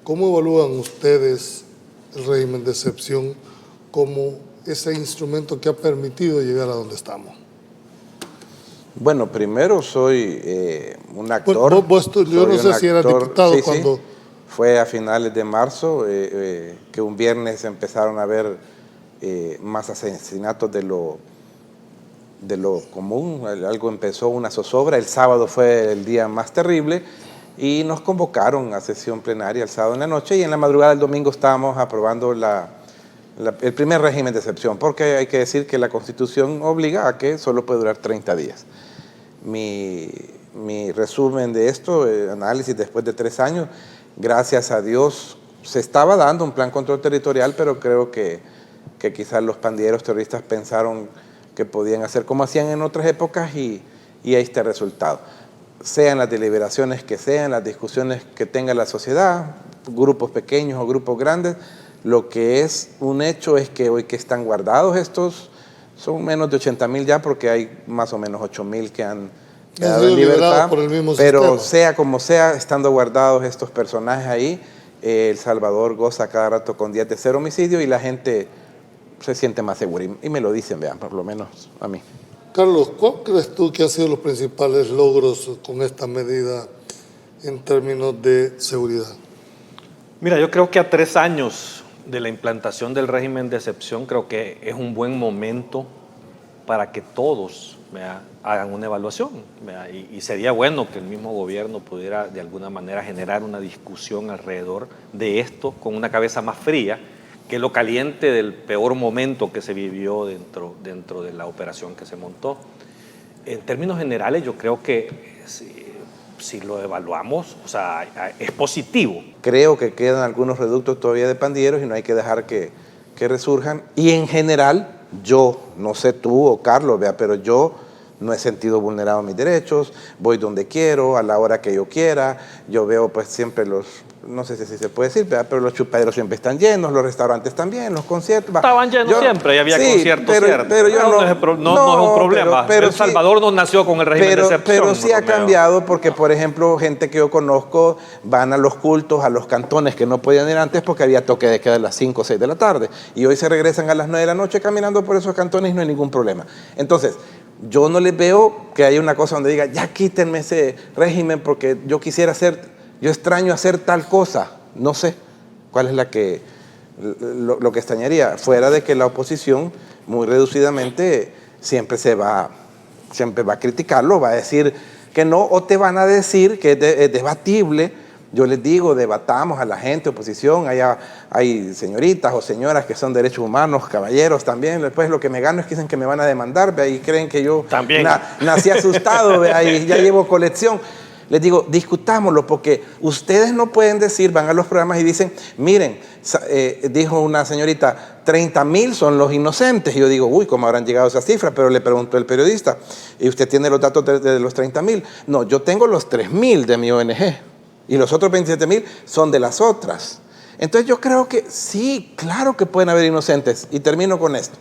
¿Cómo evalúan ustedes el régimen de excepción como ese instrumento que ha permitido llegar a donde estamos? Bueno, primero soy un actor. Yo no sé si eras diputado sí, cuando... Sí. Fue a finales de marzo que un viernes empezaron a haber más asesinatos de lo común. Algo empezó, una zozobra. El sábado fue el día más terrible y nos convocaron a sesión plenaria el sábado en la noche y en la madrugada del domingo estábamos aprobando el primer régimen de excepción, porque hay que decir que la Constitución obliga a que solo puede durar 30 días. Mi resumen de esto, análisis después de 3 años, gracias a Dios se estaba dando un plan control territorial, pero creo que quizás los pandilleros terroristas pensaron que podían hacer como hacían en otras épocas y ahí está el resultado. Sean las deliberaciones que sean, las discusiones que tenga la sociedad, grupos pequeños o grupos grandes, lo que es un hecho es que hoy que están guardados estos, son menos de 80,000 ya porque hay más o menos 8,000 que han quedado en libertad, por el mismo pero sistema. sea como sea, estando guardados estos personajes ahí, El Salvador goza cada rato con días de 0 homicidio y la gente se siente más segura y me lo dicen, vean, por lo menos a mí. Carlos, ¿cuál crees tú que han sido los principales logros con esta medida en términos de seguridad? Mira, yo creo que a 3 años de la implantación del régimen de excepción, creo que es un buen momento para que todos hagan una evaluación. Y sería bueno que el mismo gobierno pudiera de alguna manera generar una discusión alrededor de esto con una cabeza más fría que lo caliente del peor momento que se vivió dentro de la operación que se montó. En términos generales, yo creo que si lo evaluamos, o sea, es positivo. Creo que quedan algunos reductos todavía de pandilleros y no hay que dejar que resurjan. Y en general, yo, no sé tú o Carlos, pero yo no he sentido vulnerado mis derechos, voy donde quiero, a la hora que yo quiera, yo veo pues siempre no sé si se puede decir, pero los chupaderos siempre están llenos, los restaurantes también, los conciertos. Estaban llenos siempre y había conciertos, pero yo no es un problema. Pero El Salvador no nació con el régimen de excepción. Pero sí ha cambiado porque, por ejemplo, gente que yo conozco van a los cultos, a los cantones que no podían ir antes porque había toque de queda a las 5 o 6 de la tarde. Y hoy se regresan a las 9 de la noche caminando por esos cantones y no hay ningún problema. Entonces, yo no les veo que haya una cosa donde diga, ya quítenme ese régimen porque yo extraño hacer tal cosa. No sé cuál es lo que extrañaría, fuera de que la oposición, muy reducidamente, siempre va a criticarlo, va a decir que no, o te van a decir que es debatible. Yo les digo, debatamos a la gente, oposición, allá hay señoritas o señoras que son derechos humanos, caballeros también, después lo que me gano es que dicen que me van a demandar, y creen que yo nací asustado, y ya llevo colección. Les digo, discutámoslo, porque ustedes no pueden decir, van a los programas y dicen, miren, dijo una señorita, 30,000 son los inocentes. Y yo digo, uy, ¿cómo habrán llegado a esa cifra? Pero le preguntó el periodista, ¿y usted tiene los datos de los 30,000? No, yo tengo los 3,000 de mi ONG. Y los otros 27,000 son de las otras. Entonces yo creo que sí, claro que pueden haber inocentes. Y termino con esto.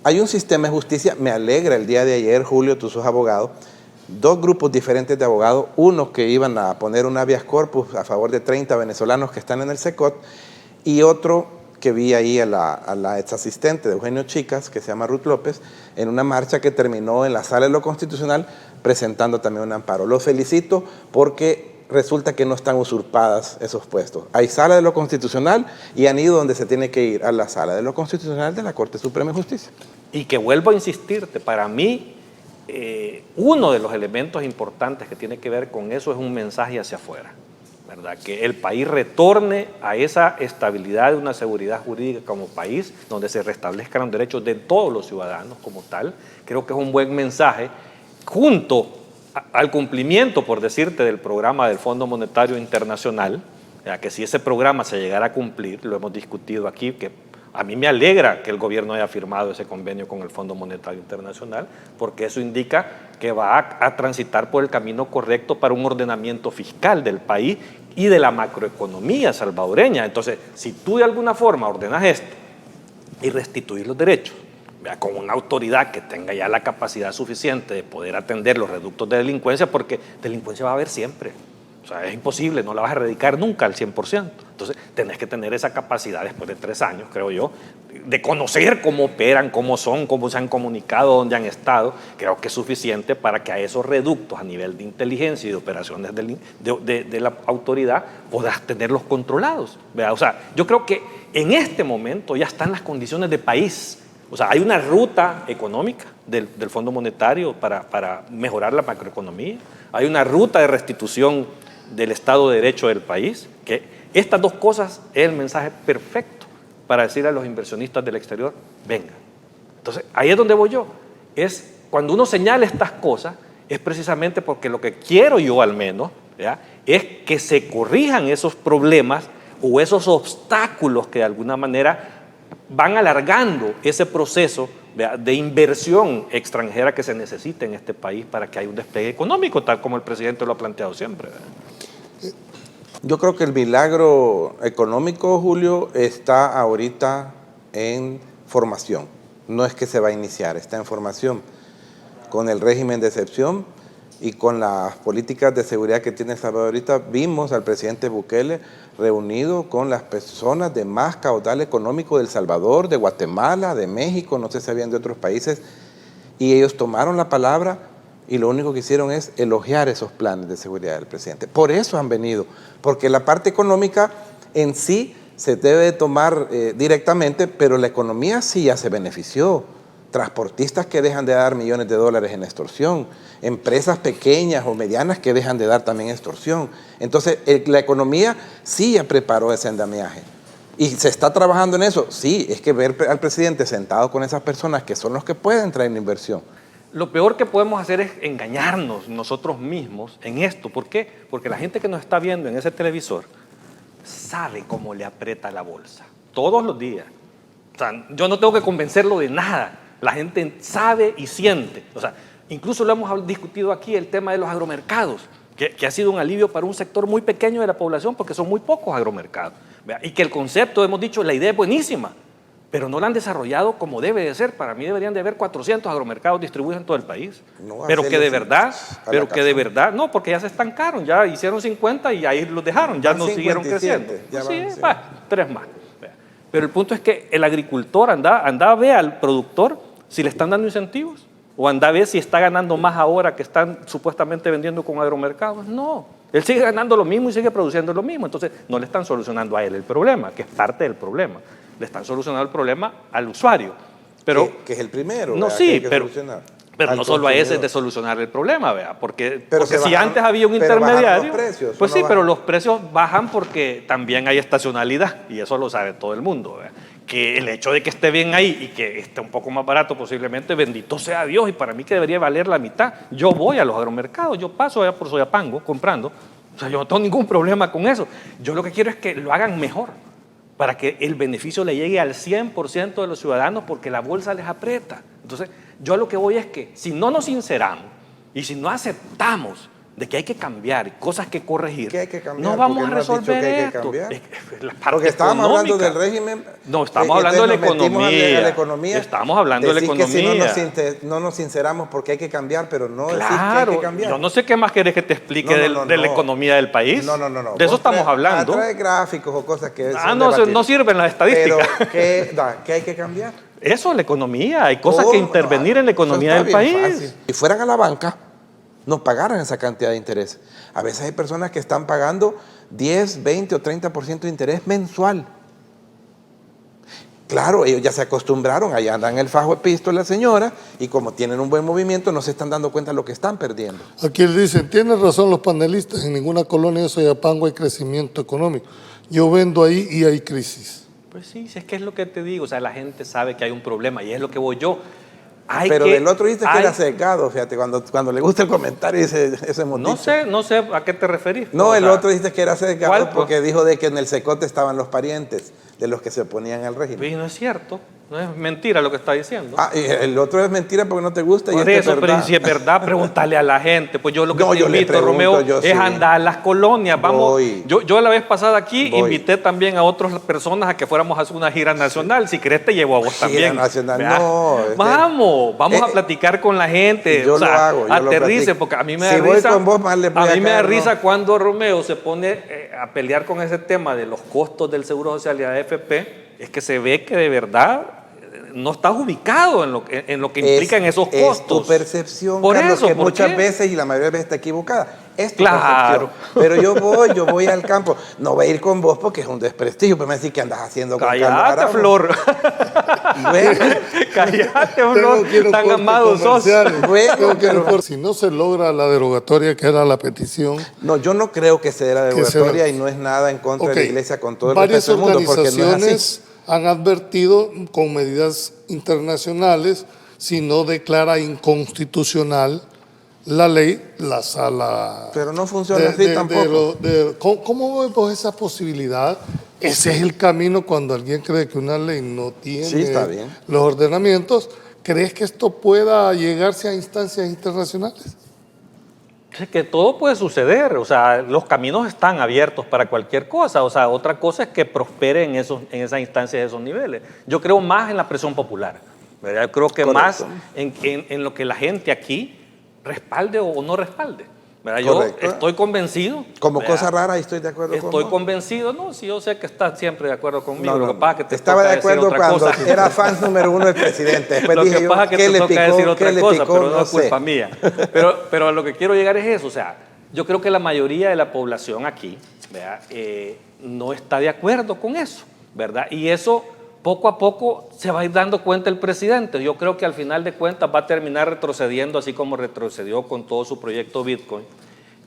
Hay un sistema de justicia, me alegra el día de ayer, Julio, tú sos abogado, 2 grupos diferentes de abogados, unos que iban a poner un habeas corpus a favor de 30 venezolanos que están en el SECOT, y otro que vi ahí a la ex asistente de Eugenio Chicas, que se llama Ruth López, en una marcha que terminó en la Sala de lo Constitucional, presentando también un amparo. Los felicito porque resulta que no están usurpadas esos puestos. Hay Sala de lo Constitucional y han ido donde se tiene que ir, a la Sala de lo Constitucional de la Corte Suprema de Justicia. Y que vuelvo a insistirte, para mí, uno de los elementos importantes que tiene que ver con eso es un mensaje hacia afuera, ¿verdad? Que el país retorne a esa estabilidad de una seguridad jurídica como país, donde se restablezcan los derechos de todos los ciudadanos como tal. Creo que es un buen mensaje, junto al cumplimiento, por decirte, del programa del Fondo Monetario Internacional, que si ese programa se llegara a cumplir, lo hemos discutido aquí, que a mí me alegra que el gobierno haya firmado ese convenio con el Fondo Monetario Internacional, porque eso indica que va a transitar por el camino correcto para un ordenamiento fiscal del país y de la macroeconomía salvadoreña. Entonces, si tú de alguna forma ordenas esto y restituir los derechos, con una autoridad que tenga ya la capacidad suficiente de poder atender los reductos de delincuencia, porque delincuencia va a haber siempre. O sea, es imposible, no la vas a erradicar nunca al 100%. Entonces, tenés que tener esa capacidad después de 3 años, creo yo, de conocer cómo operan, cómo son, cómo se han comunicado, dónde han estado. Creo que es suficiente para que a esos reductos a nivel de inteligencia y de operaciones de la autoridad puedas tenerlos controlados. ¿Verdad? O sea, yo creo que en este momento ya están las condiciones de país. O sea, hay una ruta económica del Fondo Monetario para mejorar la macroeconomía. Hay una ruta de restitución del Estado de Derecho del país, que estas dos cosas es el mensaje perfecto para decir a los inversionistas del exterior, vengan. Entonces, ahí es donde voy yo. Es cuando uno señala estas cosas, es precisamente porque lo que quiero yo al menos, ¿ya?, es que se corrijan esos problemas o esos obstáculos que de alguna manera van alargando ese proceso de inversión extranjera que se necesita en este país para que haya un despegue económico, tal como el presidente lo ha planteado siempre. Yo creo que el milagro económico, Julio, está ahorita en formación. No es que se va a iniciar, está en formación. Con el régimen de excepción y con las políticas de seguridad que tiene El Salvador ahorita, vimos al presidente Bukele reunido con las personas de más caudal económico de El Salvador, de Guatemala, de México, no sé si habían de otros países, y ellos tomaron la palabra y lo único que hicieron es elogiar esos planes de seguridad del presidente. Por eso han venido, porque la parte económica en sí se debe tomar directamente, pero la economía sí ya se benefició. Transportistas que dejan de dar millones de dólares en extorsión, empresas pequeñas o medianas que dejan de dar también extorsión. Entonces, la economía sí ya preparó ese andamiaje. ¿Y se está trabajando en eso? Sí, es que ver al presidente sentado con esas personas que son los que pueden traer la inversión. Lo peor que podemos hacer es engañarnos nosotros mismos en esto. ¿Por qué? Porque la gente que nos está viendo en ese televisor sabe cómo le aprieta la bolsa. Todos los días. O sea, yo no tengo que convencerlo de nada. La gente sabe y siente. O sea, incluso lo hemos discutido aquí, el tema de los agromercados, que ha sido un alivio para un sector muy pequeño de la población porque son muy pocos agromercados. ¿Verdad? Y que el concepto, hemos dicho, la idea es buenísima, pero no la han desarrollado como debe de ser. Para mí deberían de haber 400 agromercados distribuidos en todo el país. No, pero que de verdad, no, porque ya se estancaron, ya hicieron 50 y ahí los dejaron, ya no siguieron creciendo. Sí, 3 más. Pero el punto es que el agricultor anda a ver al productor si le están dando incentivos, o anda a ver si está ganando más ahora que están supuestamente vendiendo con agromercados. No, él sigue ganando lo mismo y sigue produciendo lo mismo. Entonces no le están solucionando a él el problema, que es parte del problema. Le están solucionando el problema al usuario. Pero, que es el primero. No, sí, pero no solo a ese es de solucionar el problema, ¿vea? Porque si antes había un intermediario, precios, pues sí, pero los precios bajan porque también hay estacionalidad, y eso lo sabe todo el mundo, ¿vea? Que el hecho de que esté bien ahí y que esté un poco más barato posiblemente, bendito sea Dios, y para mí que debería valer la mitad. Yo voy a los agromercados, yo paso allá por Soyapango comprando, o sea, yo no tengo ningún problema con eso. Yo lo que quiero es que lo hagan mejor, para que el beneficio le llegue al 100% de los ciudadanos, porque la bolsa les aprieta. Entonces, yo a lo que voy es que si no nos sinceramos y si no aceptamos de que hay que cambiar, cosas que corregir, no vamos a resolver esto. Porque estábamos hablando del régimen. No, estamos hablando de la economía. Estamos hablando de la economía. Que si no nos sinceramos porque hay que cambiar, pero no decir que hay que cambiar. Yo no sé qué más querés que te explique de la economía del país. No. De eso estamos hablando. Trae gráficos o cosas que... no sirven las estadísticas. Pero, ¿qué hay que cambiar? Eso, la economía. Hay cosas que intervenir en la economía del país. Fácil. Si fueran a la banca, no pagaran esa cantidad de interés. A veces hay personas que están pagando 10, 20 o 30% de interés mensual. Claro, ellos ya se acostumbraron, allá andan el fajo de pisto la señora, y como tienen un buen movimiento, no se están dando cuenta de lo que están perdiendo. Aquí dicen, tienen razón los panelistas, en ninguna colonia de Soyapango hay crecimiento económico. Yo vendo ahí y hay crisis. Pues sí, es que es lo que te digo, o sea, la gente sabe que hay un problema y es lo que voy yo. Pero del otro dice que era secado, fíjate, cuando le gusta el comentario dice ese motivo. No sé a qué te referís. No, el otro dice que era secado porque dijo de que en el secote estaban los parientes. de los que se oponían al régimen. Y no es cierto, no es mentira lo que está diciendo. Ah, y el otro es mentira porque no te gusta. Por y eso, es pero verdad. si es verdad, pregúntale a la gente. Pues yo lo que No, te yo le invito, pregunto, Romeo, yo es sí. andar a las colonias. Vamos, Voy. yo la vez pasada aquí Voy. invité también a otras personas a que fuéramos a hacer una gira nacional. Si querés te llevo a vos Gira también. nacional, ¿Verdad? no, Vamos a platicar con la gente. Yo o sea, lo hago, yo lo aterrice, platico. porque a mí me Si da voy risa. con vos, más le voy a a mí me da caer, risa ¿no? cuando Romeo se pone a pelear con ese tema de los costos del Seguro Social y la AFP. Es que se ve que de verdad no estás ubicado en lo que implican esos costos. Es tu percepción, Por Carlos, eso, que ¿por muchas qué? veces, y la mayoría de veces está equivocada. Es tu Claro. percepción. Pero yo voy al campo. No voy a ir con vos porque es un desprestigio. Pero me decís que andas haciendo con Carlos Cállate, Aramo. Flor. Bueno, Cállate, Tengo Flor. que ir a un Tan corte amado sos. comercial. Bueno, Tengo que ir a un pero- corte. Si no se logra la derogatoria, que era la petición, no, yo no creo que se dé la Que se derogatoria dé. y no es nada en contra de ok, la iglesia con todo el varias respeto del mundo, porque no es así. organizaciones han advertido con medidas internacionales si no declara inconstitucional la ley, la sala. Pero no funciona así tampoco. ¿Cómo vemos esa posibilidad? Ese es el camino cuando alguien cree que una ley no tiene Sí, está bien. los ordenamientos. ¿Crees que esto pueda llegarse a instancias internacionales? Es que todo puede suceder, o sea, los caminos están abiertos para cualquier cosa, o sea, otra cosa es que prospere en esas instancias, esos niveles. Yo creo más en la presión popular, ¿verdad? Yo creo que Correcto. más en lo que la gente aquí respalde o no respalde, ¿verdad? Yo Correcto. estoy convencido. Como ¿verdad? cosa rara, ahí estoy de acuerdo con Estoy vos. convencido, no, si yo sé que estás siempre de acuerdo conmigo, No, lo no, que pasa es que te estaba toca de decir acuerdo otra cuando cosa. era fan número uno del presidente. Después Lo dije que yo, pasa es que ¿qué te le toca picó? decir ¿Qué otra le cosa, picó? pero no No es culpa sé. mía. Pero a lo que quiero llegar es eso, o sea, yo creo que la mayoría de la población aquí, ¿verdad? No está de acuerdo con eso, ¿verdad? Y eso poco a poco se va a ir dando cuenta el presidente. Yo creo que al final de cuentas va a terminar retrocediendo, así como retrocedió con todo su proyecto Bitcoin,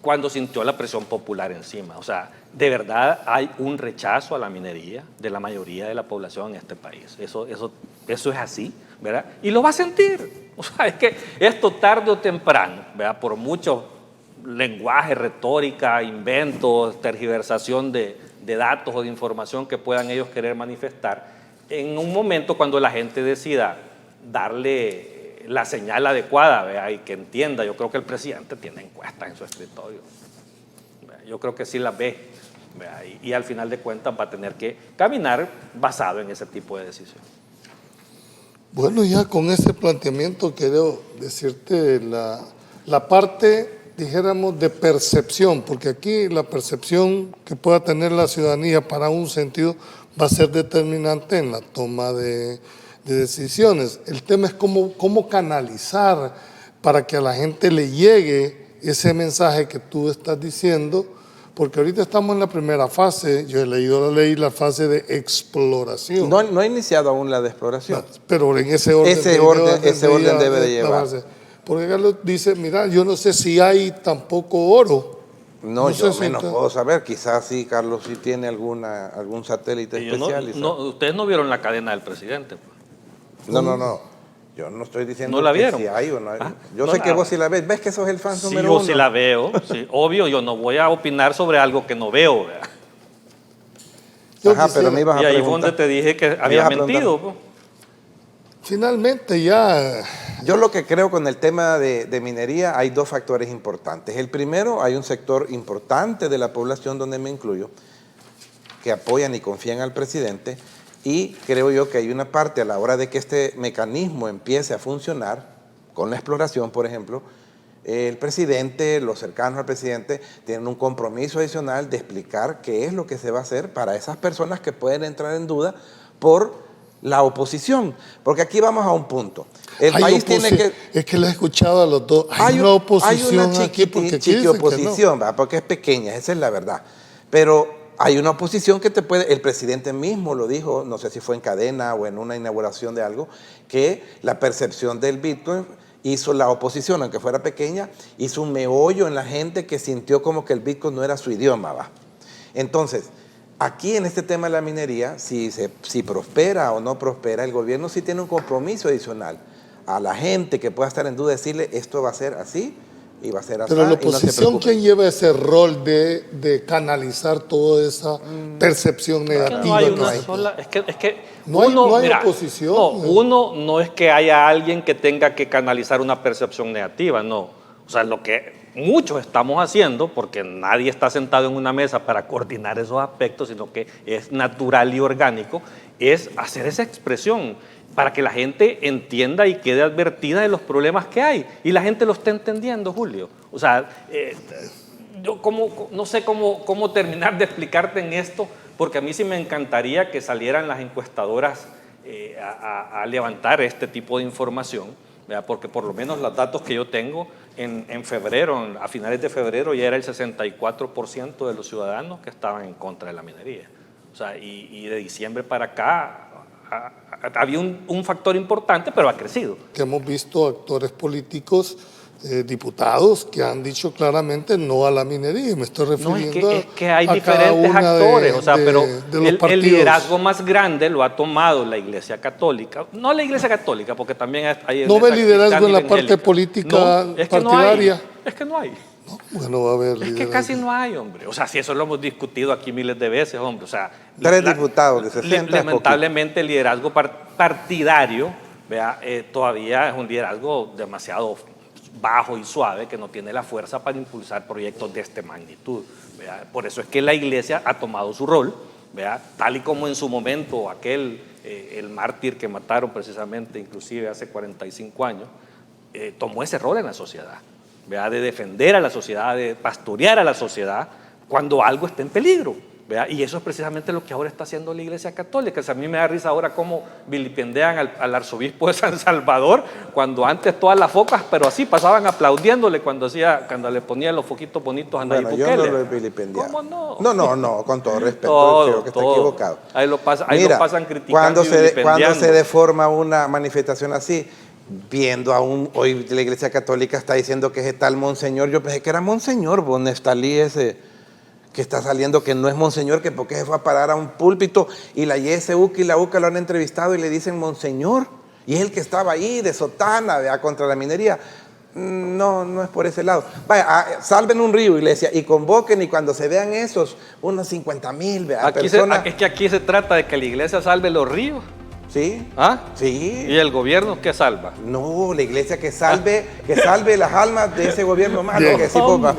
cuando sintió la presión popular encima. O sea, de verdad hay un rechazo a la minería de la mayoría de la población en este país. Eso es así, ¿verdad? Y lo va a sentir. O sea, es que esto tarde o temprano, ¿verdad? Por mucho lenguaje, retórica, inventos, tergiversación de datos o de información que puedan ellos querer manifestar, en un momento cuando la gente decida darle la señal adecuada, ¿verdad? Y que entienda, yo creo que el presidente tiene encuestas en su escritorio, ¿verdad? Yo creo que sí las ve, ¿verdad? Y al final de cuentas va a tener que caminar basado en ese tipo de decisiones. Bueno, ya con ese planteamiento quiero decirte la parte, dijéramos, de percepción, porque aquí la percepción que pueda tener la ciudadanía para un sentido va a ser determinante en la toma de decisiones. El tema es cómo canalizar para que a la gente le llegue ese mensaje que tú estás diciendo, porque ahorita estamos en la primera fase, yo he leído la ley, la fase de exploración. No ha iniciado aún la de exploración. Pero en ese orden, Ese orden debe de llevar. base. Porque Carlos dice, mira, yo no sé si hay tampoco oro. No, No yo sé si menos está- puedo saber. Quizás sí, Carlos sí tiene algún satélite Y yo no- especial. no, ustedes no vieron la cadena del presidente, pues. No. Yo no estoy diciendo ¿No la que vieron? si hay o no hay. Ah, Yo no sé la- que vos sí la ves. ¿Ves que sos el fan Sí, número yo uno? sí la veo, sí, obvio, yo no voy a opinar sobre algo que no veo, ¿verdad? Yo Ajá, pero quisiera- me ibas a Y ahí fue preguntar. donde te dije que ibas había a preguntar. mentido, pues. Finalmente ya, Yo lo que creo con el tema de minería hay dos factores importantes. El primero, hay un sector importante de la población donde me incluyo que apoyan y confían al presidente, y creo yo que hay una parte a la hora de que este mecanismo empiece a funcionar, con la exploración, por ejemplo, el presidente, los cercanos al presidente, tienen un compromiso adicional de explicar qué es lo que se va a hacer para esas personas que pueden entrar en duda por la oposición. Porque aquí vamos a un punto. El hay país tiene que... Es que le he escuchado a los dos. Hay una oposición aquí, porque aquí chiqui dicen que no. oposición, ¿verdad? Porque es pequeña, esa es la verdad. Pero hay una oposición que te puede, el presidente mismo lo dijo, no sé si fue en cadena o en una inauguración de algo, que la percepción del Bitcoin hizo la oposición, aunque fuera pequeña, hizo un meollo en la gente que sintió como que el Bitcoin no era su idioma, ¿va? Entonces, aquí en este tema de la minería, si prospera o no prospera, el gobierno sí tiene un compromiso adicional a la gente que pueda estar en duda, decirle esto va a ser así y va a ser así. Pero la y no se oposición, preocupen. ¿quién lleva ese rol de canalizar toda esa percepción Es que negativa? no hay que una hay? sola, es que No hay- uno, no hay mira, oposición. no, uno no es que haya alguien que tenga que canalizar una percepción negativa, no. O sea, lo que muchos estamos haciendo, porque nadie está sentado en una mesa para coordinar esos aspectos, sino que es natural y orgánico, es hacer esa expresión para que la gente entienda y quede advertida de los problemas que hay. Y la gente lo está entendiendo, Julio. O sea, yo no sé cómo terminar de explicarte en esto, porque a mí sí me encantaría que salieran las encuestadoras a levantar este tipo de información, ¿verdad? Porque por lo menos los datos que yo tengo, en febrero, a finales de febrero, ya era el 64% de los ciudadanos que estaban en contra de la minería. O sea, y de diciembre para acá había un factor importante, pero ha crecido. Que hemos visto actores políticos, diputados, que han dicho claramente no a la minería. Y me estoy No, refiriendo es que hay a cada diferentes una actores, o sea, pero de los el partidos. liderazgo más grande lo ha tomado la Iglesia Católica. No la Iglesia Católica, porque también hay... ¿No ve esa liderazgo en la cristiana parte evangélica. política No, es que partidaria? No hay, es que no hay. No, bueno, va a haber Es que liderazgo. casi no hay, hombre. O sea, si eso lo hemos discutido aquí miles de veces, hombre. O sea, 3 diputados de 60 es poquito. lamentablemente el liderazgo partidario, vea, todavía es un liderazgo demasiado bajo y suave, que no tiene la fuerza para impulsar proyectos de esta magnitud, vea. Por eso es que la Iglesia ha tomado su rol, vea, tal y como en su momento el mártir que mataron precisamente, inclusive hace 45 años, tomó ese rol en la sociedad, ¿verdad? De defender a la sociedad, de pastorear a la sociedad cuando algo está en peligro, ¿verdad? Y eso es precisamente lo que ahora está haciendo la Iglesia Católica. O sea, a mí me da risa ahora cómo vilipendean al arzobispo de San Salvador, cuando antes todas las focas, pero así pasaban aplaudiéndole cuando le ponían los foquitos bonitos a Nayib Bueno, Bukele. yo no lo he vilipendiado. ¿Cómo no? No, con todo respeto, Todo, creo que está todo. equivocado. Ahí lo pasan criticando cuando y cuando vilipendiando. se deforma una manifestación así, viendo hoy la Iglesia Católica está diciendo que es tal monseñor, yo pensé que era monseñor Bonestalí ese que está saliendo, que no es monseñor, que porque se fue a parar a un púlpito y la YSU y la UCA lo han entrevistado y le dicen monseñor, y es el que estaba ahí de sotana, ¿verdad?, contra la minería. No es por ese lado. Vaya, salven un río, iglesia, y convoquen, y cuando se vean esos, unos 50,000 personas. Es que aquí se trata de que la Iglesia salve los ríos. ¿Sí? ¿Ah? Sí. ¿Y el gobierno qué salva? No, la iglesia que salve las almas de ese gobierno malo. Bien. Que sí, popa. Hombre.